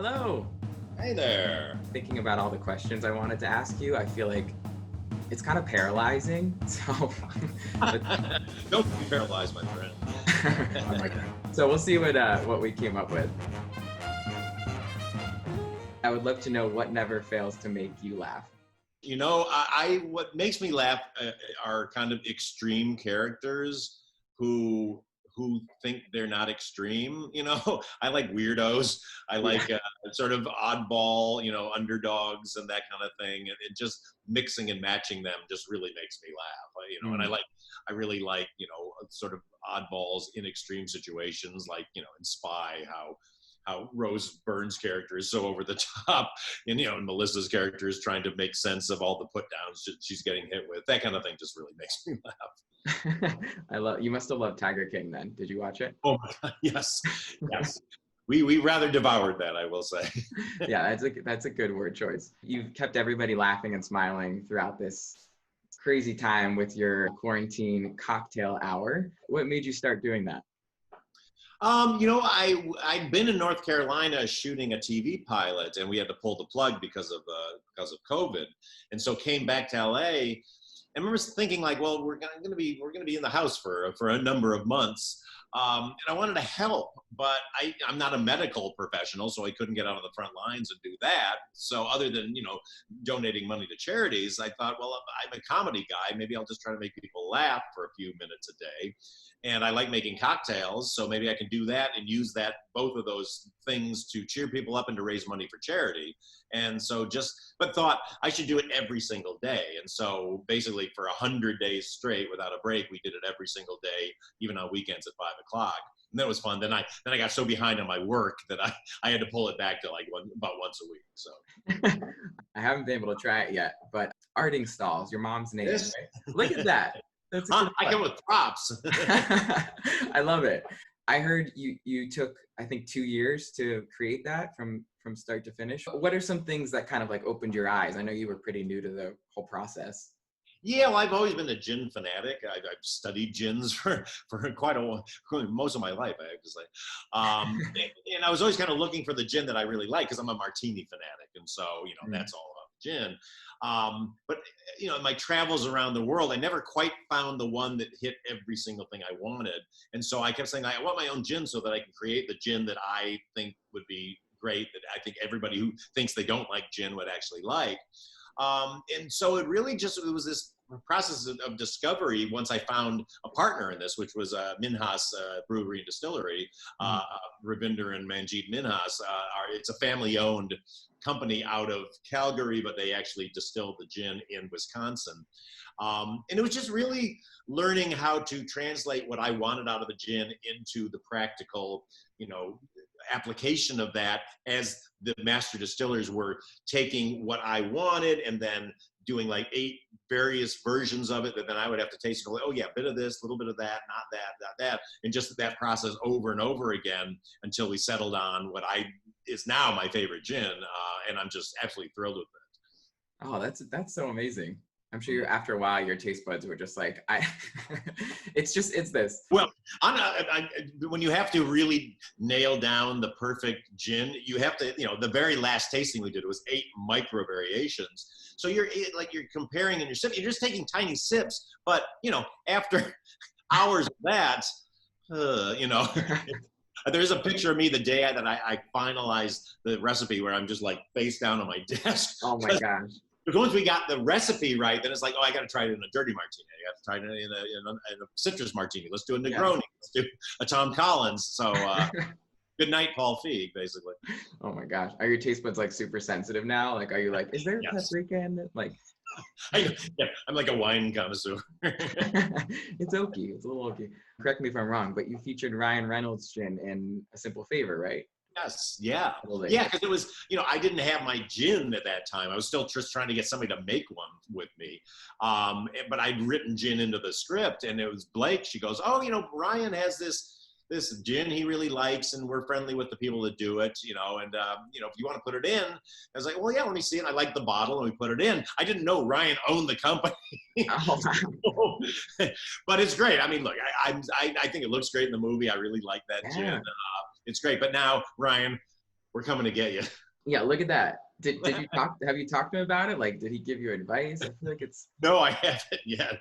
Hello. Hey there. Thinking about all the questions I wanted to ask you, I feel like it's kind of paralyzing. So, Don't be paralyzed, my friend. oh my God. So we'll see what we came up with. I would love to know what never fails to make you laugh. You know, what makes me laugh are kind of extreme characters who think they're not extreme. You know, I like weirdos. I like sort of oddball, underdogs and that kind of thing. And just mixing and matching them just really makes me laugh. And I really like, sort of oddballs in extreme situations, like, in Spy, how Rose Byrne's character is so over the top, and Melissa's character is trying to make sense of all the put downs she's getting hit with. That kind of thing just really makes me laugh. You must have loved Tiger King then. Did you watch it? Oh my God, yes. We rather devoured that, I will say. Yeah, that's a good word choice. You've kept everybody laughing and smiling throughout this crazy time with your quarantine cocktail hour. What made you start doing that? I'd been in North Carolina shooting a TV pilot, and we had to pull the plug because of COVID, and so came back to LA. And I remember thinking, like, well, we're gonna be in the house for a number of months, and I wanted to help, but I'm not a medical professional, so I couldn't get out on the front lines and do that. So other than donating money to charities, I thought, well, I'm a comedy guy, maybe I'll just try to make people laugh for a few minutes a day. And I like making cocktails, so maybe I can do that and use both of those things to cheer people up and to raise money for charity. And so but thought I should do it every single day. And so basically for 100 days straight without a break, we did it every single day, even on weekends at 5:00. And that was fun. Then I got so behind on my work that I had to pull it back to about once a week. So I haven't been able to try it yet, but Arting Stalls, your mom's name, Yes. right? Look at that. That's I come with props. I love it. I heard you took, I think, 2 years to create that from start to finish. What are some things that kind of like opened your eyes? I know you were pretty new to the whole process. Yeah, well, I've always been a gin fanatic. I've studied gins for quite a while, most of my life, I have to say. And I was always kind of looking for the gin that I really like because I'm a martini fanatic, and so that's all about gin. But in my travels around the world, I never quite found the one that hit every single thing I wanted, and so I kept saying I want my own gin so that I can create the gin that I think would be great, that I think everybody who thinks they don't like gin would actually like. And so it was this process of discovery once I found a partner in this, which was Minhas Brewery and Distillery. Ravinder and Manjeet Minhas. It's a family-owned company out of Calgary, but they actually distill the gin in Wisconsin. And it was just really learning how to translate what I wanted out of the gin into the practical, application of that, as the master distillers were taking what I wanted and then doing like 8 various versions of it that then I would have to taste and go, oh yeah, a bit of this, a little bit of that, not that, and just that process over and over again until we settled on what is now my favorite gin, and I'm just absolutely thrilled with it. Oh, that's so amazing. I'm sure after a while, your taste buds were just like, it's this. Well, when you have to really nail down the perfect gin, you have to, the very last tasting we did was 8 micro variations. So you're comparing and you're sipping, you're just taking tiny sips, but, after hours of that, there's a picture of me the day that I finalized the recipe where I'm just like face down on my desk. Oh my gosh. Because once we got the recipe right, then it's like, oh, I got to try it in a dirty martini. I got to try it in a citrus martini. Let's do a Negroni. Yeah. Let's do a Tom Collins. So good night, Paul Feig, basically. Oh my gosh. Are your taste buds like super sensitive now? Like, are you like, is there paprika in it? Like, I'm like a wine connoisseur. It's oaky. It's a little oaky. Correct me if I'm wrong, but you featured Ryan Reynolds' gin in A Simple Favor, right? Yes, yeah. Yeah, because it was, I didn't have my gin at that time. I was still just trying to get somebody to make one with me. But I'd written gin into the script, and it was Blake. She goes, oh, Ryan has this gin he really likes, and we're friendly with the people that do it, and, if you want to put it in. I was like, well, yeah, let me see. And I liked the bottle, and we put it in. I didn't know Ryan owned the company. Oh, but it's great. I mean, look, I think it looks great in the movie. I really like that gin. It's great. But now, Ryan, we're coming to get you. Yeah, look at that. Did you have you talked to him about it? Like, did he give you advice? I feel like it's No, I haven't yet.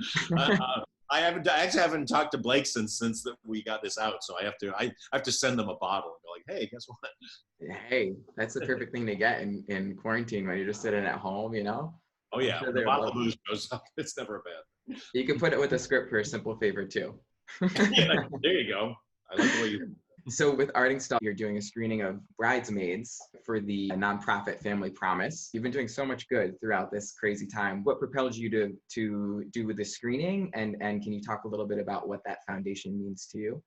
I haven't. I actually haven't talked to Blake since that we got this out. So I have to send them a bottle and go like, hey, guess what? hey, that's the perfect thing to get in quarantine when you're just sitting at home, you know? Oh I'm yeah, sure when the they would bottle love of booze goes up, it's never bad. You could put it with a script for a simple favor too. Yeah, there you go. I like the way you. So with Arting Stall, you're doing a screening of Bridesmaids for the nonprofit Family Promise. You've been doing so much good throughout this crazy time. What propelled you to do with this screening? And can you talk a little bit about what that foundation means to you?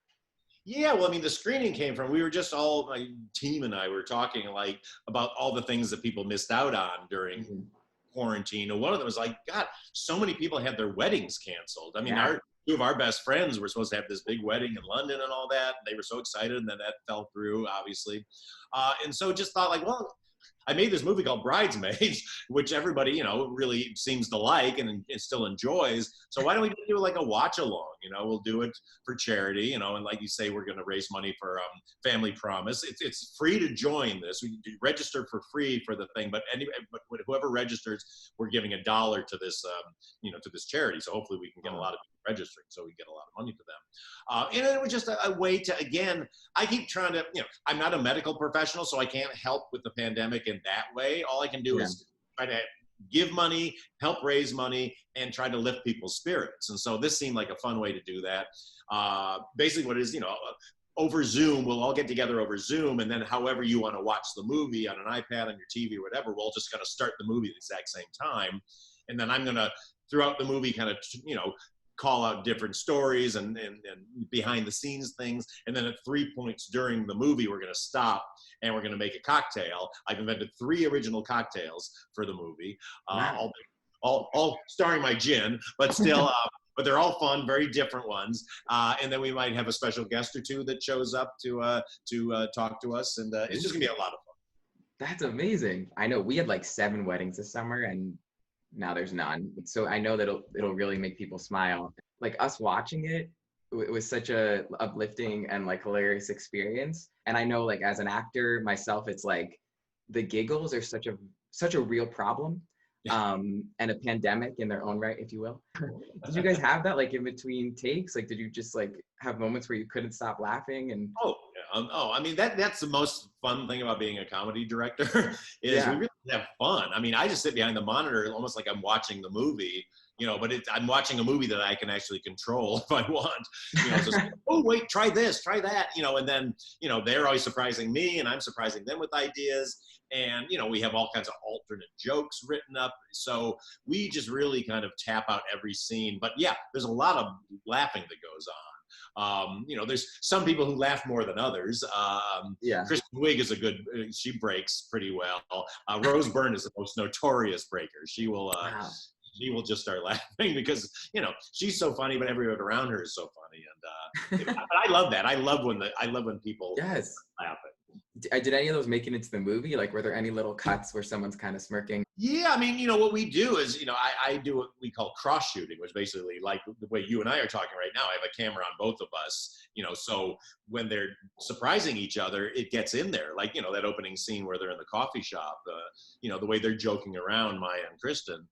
Yeah, well, I mean, the screening came from, we were just all, my team and I were talking like about all the things that people missed out on during quarantine. And one of them was like, God, so many people had their weddings canceled. I mean, Yeah. two of our best friends were supposed to have this big wedding in London and all that. And they were so excited, and then that fell through, obviously. And so just thought like, well, I made this movie called Bridesmaids, which everybody, you know, really seems to like and still enjoys. So why don't we do like a watch along? You know, we'll do it for charity, you know, and like you say, we're going to raise money for Family Promise. It's free to join this. We register for free for the thing, but whoever registers, we're giving $1 to this, you know, to this charity. So hopefully we can get a lot of people registering, so we get a lot of money to them. And it was just a way to, again, I keep trying to, you know, I'm not a medical professional, so I can't help with the pandemic in that way. All I can do is try to give money, help raise money, and try to lift people's spirits. And so this seemed like a fun way to do that. Basically what it is, you know, over Zoom, we'll all get together over Zoom, and then however you want to watch the movie on an iPad, on your TV or whatever, we'll just kind of start the movie at the exact same time. And then I'm going to, throughout the movie, kind of, you know, call out different stories and behind the scenes things. And then at 3 points during the movie, we're going to stop and we're going to make a cocktail. I've invented 3 original cocktails for the movie, Wow. all starring my gin, but still, but they're all fun, very different ones. And then we might have a special guest or two that shows up to talk to us. And it's just gonna be a lot of fun. That's amazing. I know we had like 7 weddings this summer and now there's none. So I know that it'll really make people smile. Like us watching it, it was such a uplifting and like hilarious experience. And I know like as an actor myself, it's like the giggles are such a real problem. And a pandemic in their own right, if you will. Did you guys have that like in between takes? Like, did you just like have moments where you couldn't stop laughing? And I mean that's the most fun thing about being a comedy director is we really have fun. I mean, I just sit behind the monitor almost like I'm watching the movie, you know, but I'm watching a movie that I can actually control if I want. You know, it's just like, oh wait, try this, try that, you know, and then, you know, they're always surprising me and I'm surprising them with ideas. And, you know, we have all kinds of alternate jokes written up. So we just really kind of tap out every scene. But yeah, there's a lot of laughing that goes on. You know, there's some people who laugh more than others. Kristen Wiig is she breaks pretty well. Rose Byrne is the most notorious breaker. She will just start laughing because, you know, she's so funny, but everyone around her is so funny. And but I love that. I love when people laugh. Did any of those make it into the movie? Like, were there any little cuts where someone's kind of smirking? Yeah, I mean, you know, what we do is, you know, I do what we call cross shooting, which basically like the way you and I are talking right now, I have a camera on both of us, you know, so when they're surprising each other, it gets in there. Like, you know, that opening scene where they're in the coffee shop, you know, the way they're joking around, Maya and Kristen,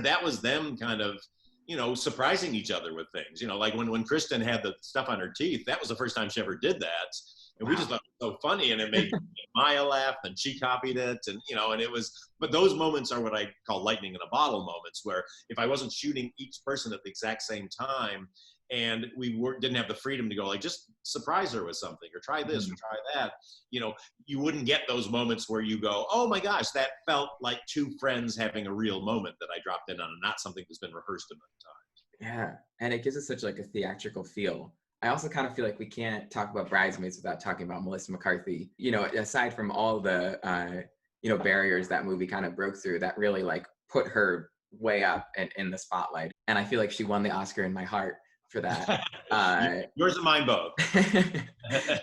that was them kind of, you know, surprising each other with things, you know, like when Kristen had the stuff on her teeth, that was the first time she ever did that. And we just thought it was so funny, and it made Maya laugh, and she copied it, and, you know, and it was, but those moments are what I call lightning in a bottle moments, where if I wasn't shooting each person at the exact same time, and we didn't have the freedom to go like, just surprise her with something, or try this, or try that, you know, you wouldn't get those moments where you go, oh my gosh, that felt like 2 friends having a real moment that I dropped in on, and not something that's been rehearsed a million times. Yeah, and it gives it such like a theatrical feel. I also kind of feel like we can't talk about Bridesmaids without talking about Melissa McCarthy. You know, aside from all the, you know, barriers that movie kind of broke through, that really like put her way up in the spotlight. And I feel like she won the Oscar in my heart for that. Yours and mine both.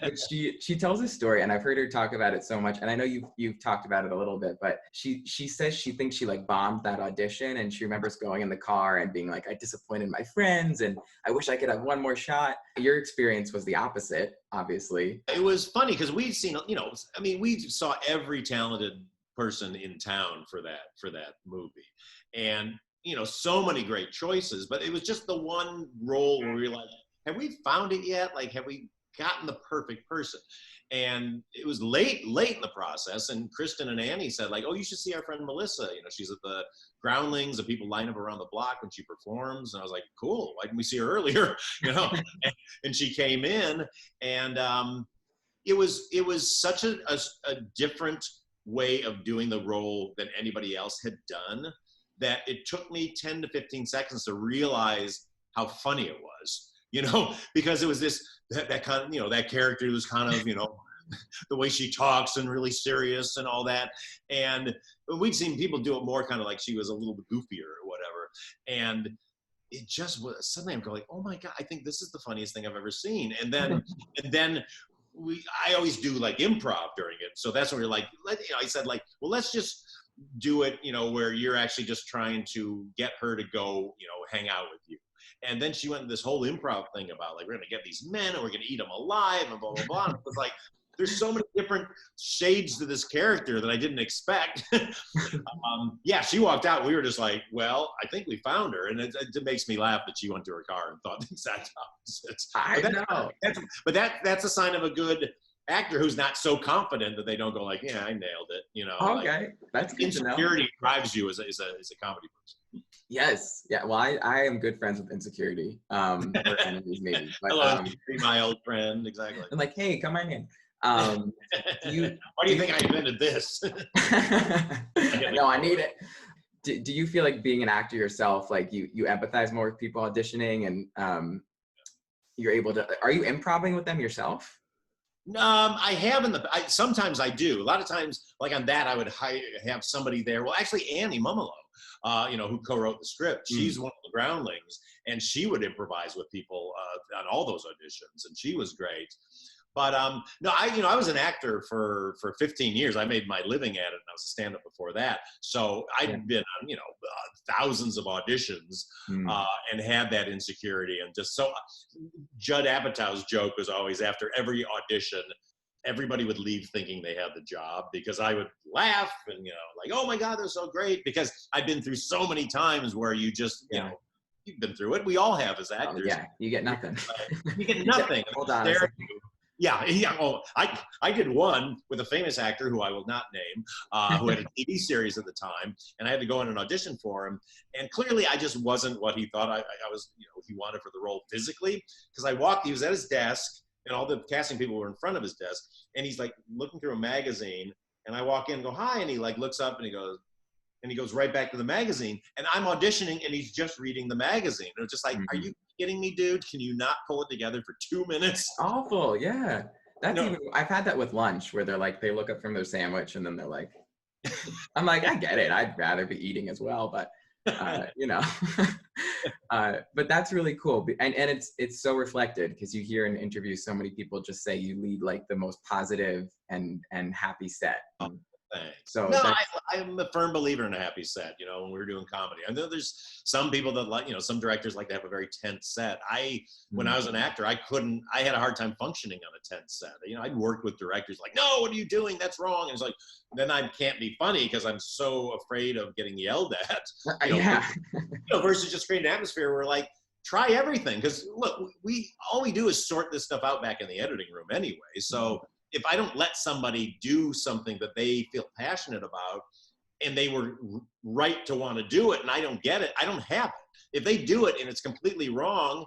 But she tells a story, and I've heard her talk about it so much, and I know you've talked about it a little bit, but she says she thinks she like bombed that audition, and she remembers going in the car and being like, I disappointed my friends and I wish I could have one more shot. Your experience was the opposite, obviously. It was funny because we'd seen, you know, I mean, we saw every talented person in town for that movie, and you know, so many great choices, but it was just the one role where we were like, have we found it yet? Like, have we gotten the perfect person? And it was late in the process, and Kristen and Annie said like, oh, you should see our friend Melissa, you know, she's at the Groundlings, the people line up around the block when she performs. And I was like, cool, why didn't we see her earlier? You know. And she came in, and it was such a different way of doing the role than anybody else had done, that it took me 10 to 15 seconds to realize how funny it was, you know, because it was that kind of, you know, that character was kind of, you know, the way she talks and really serious and all that. And we'd seen people do it more kind of like she was a little bit goofier or whatever. And it just was, suddenly I'm going, oh my God, I think this is the funniest thing I've ever seen. And then I always do like improv during it. So that's when we're like, you know, I said like, well, let's just do it, you know, where you're actually just trying to get her to go, you know, hang out with you. And then she went into this whole improv thing about like, we're going to get these men and we're going to eat them alive and blah, blah, blah. And it was like, there's so many different shades to this character that I didn't expect. Yeah, she walked out. We were just like, well, I think we found her. And it makes me laugh that she went to her car and thought the exact opposite. I know. But that's a sign of a good actor who's not so confident that they don't go like, yeah, I nailed it. You know, Okay, like, that's good to know. Insecurity drives you as a comedy person. Yes. Yeah. Well, I am good friends with Insecurity. Or enemies maybe. But, Hello, my old friend. Exactly. I'm like, hey, come on in. Why do you think I invented this? No, I need it. Do you feel like being an actor yourself, like you empathize more with people auditioning, and you're able to, are you improvising with them yourself? I have sometimes I do. A lot of times, like on that, I would have somebody there. Well, actually, Annie Mumolo, you know, who co-wrote the script. She's one of the Groundlings, and she would improvise with people on all those auditions, and she was great. But no, I was an actor for 15 years. I made my living at it, and I was a stand-up before that. So I'd been on, you know, thousands of auditions and had that insecurity. And just so Judd Apatow's joke was always after every audition, everybody would leave thinking they had the job because I would laugh and, you know, like, oh my God, they're so great. Because I've been through so many times where you just, you know, you've been through it. We all have as actors. Yeah, you get nothing. You get nothing. Hold on. Yeah. Oh, I did one with a famous actor who I will not name, who had a TV series at the time, and I had to go in and audition for him. And clearly, I just wasn't what he thought I was. You know, he wanted for the role physically. Because I walked, he was at his desk, and all the casting people were in front of his desk, and he's like looking through a magazine, and I walk in and go hi, and he like looks up and he goes right back to the magazine, and I'm auditioning, and he's just reading the magazine. And it's just like, are you kidding me, dude? Can you not pull it together for 2 minutes? Awful, yeah. That's even, I've had that with lunch where they're like, they look up from their sandwich and then they're like, I'm like, I get it. I'd rather be eating as well, but you know. But that's really cool, and it's so reflected because you hear in interviews so many people just say you lead like the most positive and happy set. Thanks. So no, I'm a firm believer in a happy set. You know, when we're doing comedy, I know there's some people that like, you know, some directors like to have a very tense set. When I was an actor, I had a hard time functioning on a tense set. You know, I'd worked with directors like, no, what are you doing? That's wrong. And it's like, then I can't be funny because I'm so afraid of getting yelled at. You know, versus just creating an atmosphere where like, try everything. Because look, all we do is sort this stuff out back in the editing room anyway. So if I don't let somebody do something that they feel passionate about and they were right to want to do it and I don't get it, I don't have it. If they do it and it's completely wrong,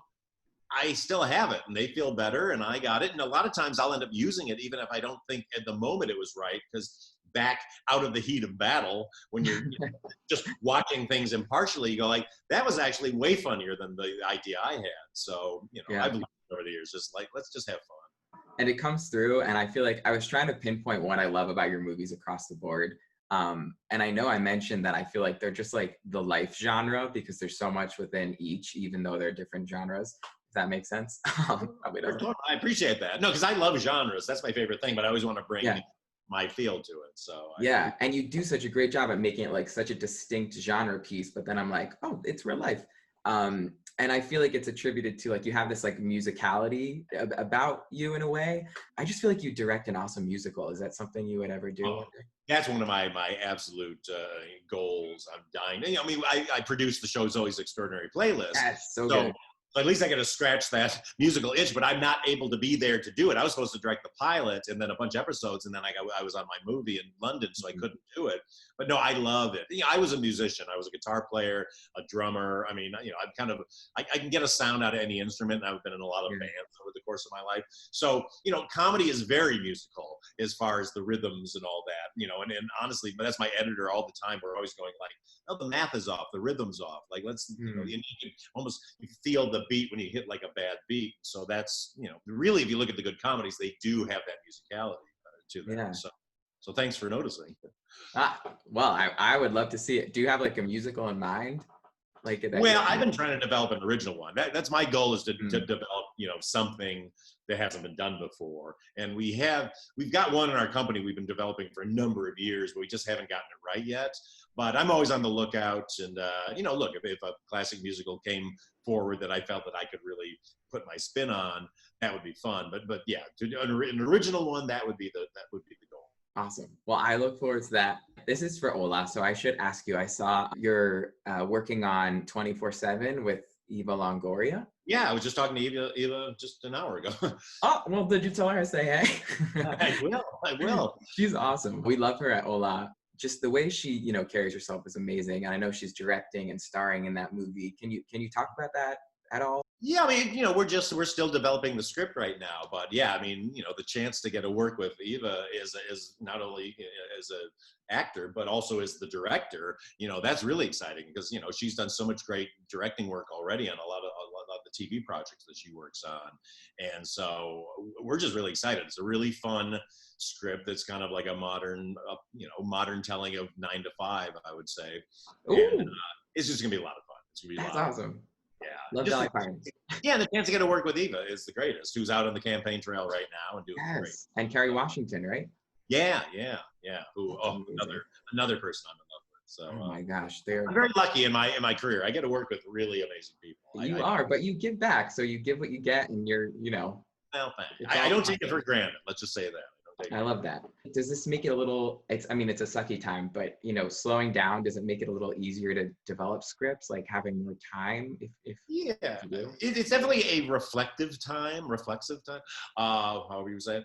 I still have it and they feel better and I got it. And a lot of times I'll end up using it even if I don't think at the moment it was right, because back out of the heat of battle, when you're just watching things impartially, you go like, that was actually way funnier than the idea I had. So, you know, I've learned over the years, just like, let's just have fun. And it comes through, and I feel like I was trying to pinpoint what I love about your movies across the board. And I know I mentioned that I feel like they're just like the life genre because there's so much within each, even though they're different genres, if that makes sense. Probably doesn't. I appreciate that. No, because I love genres. That's my favorite thing, but I always want to bring Yeah. my feel to it. So Yeah, and you do such a great job at making it like such a distinct genre piece, but then I'm like, oh, it's real life. And I feel like it's attributed to like you have this like musicality about you in a way. I just feel like you direct an awesome musical. Is that something you would ever do? oh, that's one of my absolute goals. I'm dying. I mean, I produce the show's Always Extraordinary playlist. That's so So good. at least I got to scratch that musical itch, but I'm not able to be there to do it. I was supposed to direct the pilot and then a bunch of episodes, and then I was on my movie in London, so I couldn't do it. But no, I love it. You know, I was a musician. I was a guitar player, a drummer. I mean, you know, I'm kind of, I can get a sound out of any instrument, and I've been in a lot of bands over the course of my life. So, you know, comedy is very musical as far as the rhythms and all that, you know, and honestly, but that's my editor all the time. We're always going like, oh, the math is off, the rhythm's off. Like, let's, you know, you can almost you feel the beat when you hit like a bad beat. So that's, you know, really, if you look at the good comedies, they do have that musicality to them. Yeah. So thanks for noticing. Well, I would love to see it. Do you have like a musical in mind? Like that Well, I've been trying to develop an original one. That's my goal, is to develop, you know, something that hasn't been done before. And we've got one in our company we've been developing for a number of years, but we just haven't gotten it right yet. But I'm always on the lookout. And, you know, look, if a classic musical came forward that I felt that I could really put my spin on, that would be fun. But yeah, an original one, that would be the goal. Awesome. Well, I look forward to that. This is for Ola, so I should ask you. I saw you're working on 24/7 with Eva Longoria. Yeah, I was just talking to Eva just an hour ago. Oh, well, did you tell her to say hey? I will. She's awesome. We love her at Ola. Just the way she, you know, carries herself is amazing. And I know she's directing and starring in that movie. Can you talk about that at all? Yeah, I mean, you know, we're still developing the script right now, but yeah, I mean, you know, the chance to get to work with Eva is not only as an actor, but also as the director, you know, that's really exciting because, you know, she's done so much great directing work already on a lot of the TV projects that she works on. And so we're just really excited. It's a really fun script that's kind of like a modern, you know, modern telling of 9 to 5, I would say. And it's just gonna be a lot of fun. It's gonna be That's awesome. Yeah. Love Dolly Parton's. Yeah, the chance to get to work with Eva is the greatest, who's out on the campaign trail right now and doing great. And Kerry Washington, right? Yeah. Who another person I'm in love with. So oh my gosh, I'm very lucky in my career. I get to work with really amazing people. You are, but you give back, so you give what you get, and you're, you know. Well, I don't take it for granted. Let's just say that. I love that. Does this make it a little, I mean, it's a sucky time, but, you know, slowing down, does it make it a little easier to develop scripts, like having more time? Yeah, it's definitely a reflexive time, however you say it.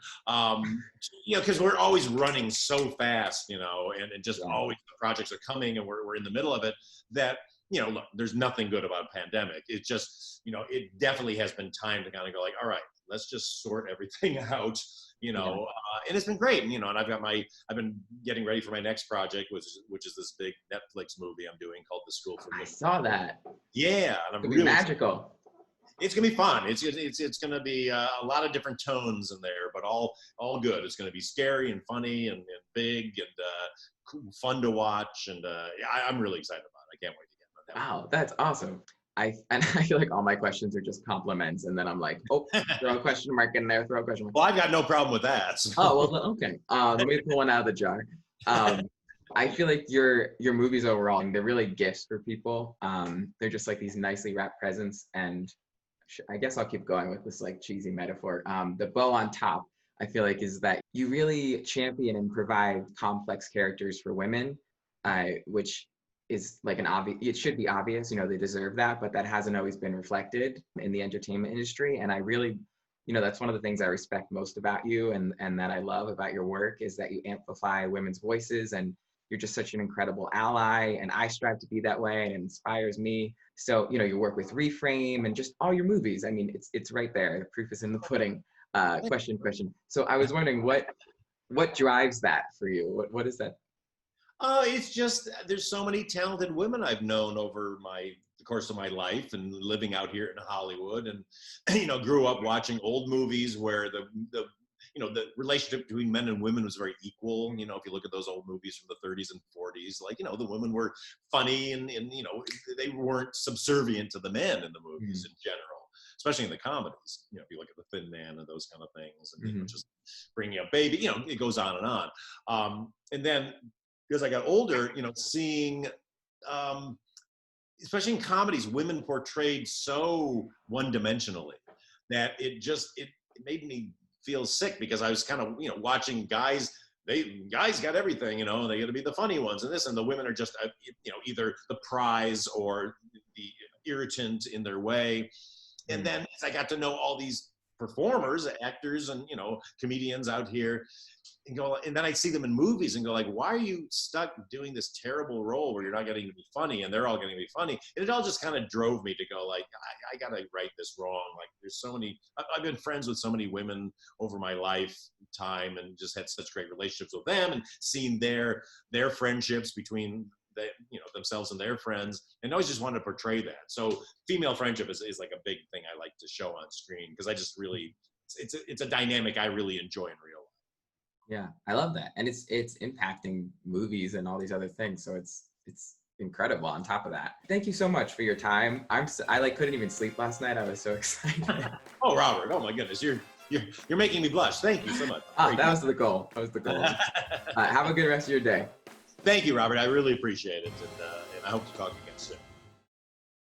You know, because we're always running so fast, you know, and just always the projects are coming and we're in the middle of it, that, you know, look, there's nothing good about a pandemic. It just, you know, it definitely has been time to kind of go like, all right, let's just sort everything out, you know, and it's been great. And, you know, and I've been getting ready for my next project, which is this big Netflix movie I'm doing called The School for I saw that. Yeah. And I'm really magical. It's going to be fun. It's going to be a lot of different tones in there, but all good. It's going to be scary and funny and big and fun to watch. And I'm really excited about it. I can't wait to get about that. Wow, that's awesome. I feel like all my questions are just compliments, and then I'm like, oh, throw a question mark in there, throw a question mark. Well, I've got no problem with that. So. Oh, well, okay. Let me pull one out of the jar. I feel like your movies overall, they're really gifts for people. They're just like these nicely wrapped presents, and I guess I'll keep going with this like cheesy metaphor. The bow on top, I feel like, is that you really champion and provide complex characters for women, which is like it should be obvious, you know, they deserve that, but that hasn't always been reflected in the entertainment industry. And I really, you know, that's one of the things I respect most about you and that I love about your work is that you amplify women's voices, and you're just such an incredible ally, and I strive to be that way, and it inspires me. So, you know, you work with Reframe and just all your movies. I mean, it's right there. The proof is in the pudding. Question. So I was wondering what drives that for you? What is that? It's just there's so many talented women I've known over the course of my life and living out here in Hollywood, and you know, grew up watching old movies where the you know, the relationship between men and women was very equal. You know, if you look at those old movies from the 30s and 40s, like, you know, the women were funny and you know, they weren't subservient to the men in the movies in general. especially in the comedies. You know, if you look at The Thin Man and those kind of things, and you know, Mhm. just bringing a baby, you know, it goes on and on. And then as I got older, you know, seeing, especially in comedies, women portrayed so one-dimensionally that it made me feel sick, because I was kind of, you know, watching guys. Guys got everything, you know. They got to be the funny ones and this, and the women are just, you know, either the prize or the irritant in their way. And Mm. then as I got to know all these performers, actors, and you know, comedians out here, and go, and then I see them in movies and go like, why are you stuck doing this terrible role where you're not getting to be funny and they're all getting to be funny? And it all just kind of drove me to go like, I gotta right this wrong. Like, there's so many, I've been friends with so many women over my lifetime and just had such great relationships with them, and seen their friendships between the, you know, themselves and their friends, and always just wanted to portray that. So female friendship is like a big thing I like to show on screen, because I just really, it's a dynamic I really enjoy in real life. Yeah, I love that, and it's impacting movies and all these other things. So it's incredible. On top of that, thank you so much for your time. I like couldn't even sleep last night. I was so excited. Oh, Robert! Oh my goodness, you're making me blush. Thank you so much. That was the goal. That was the goal. Have a good rest of your day. Thank you, Robert. I really appreciate it, and I hope to talk again soon.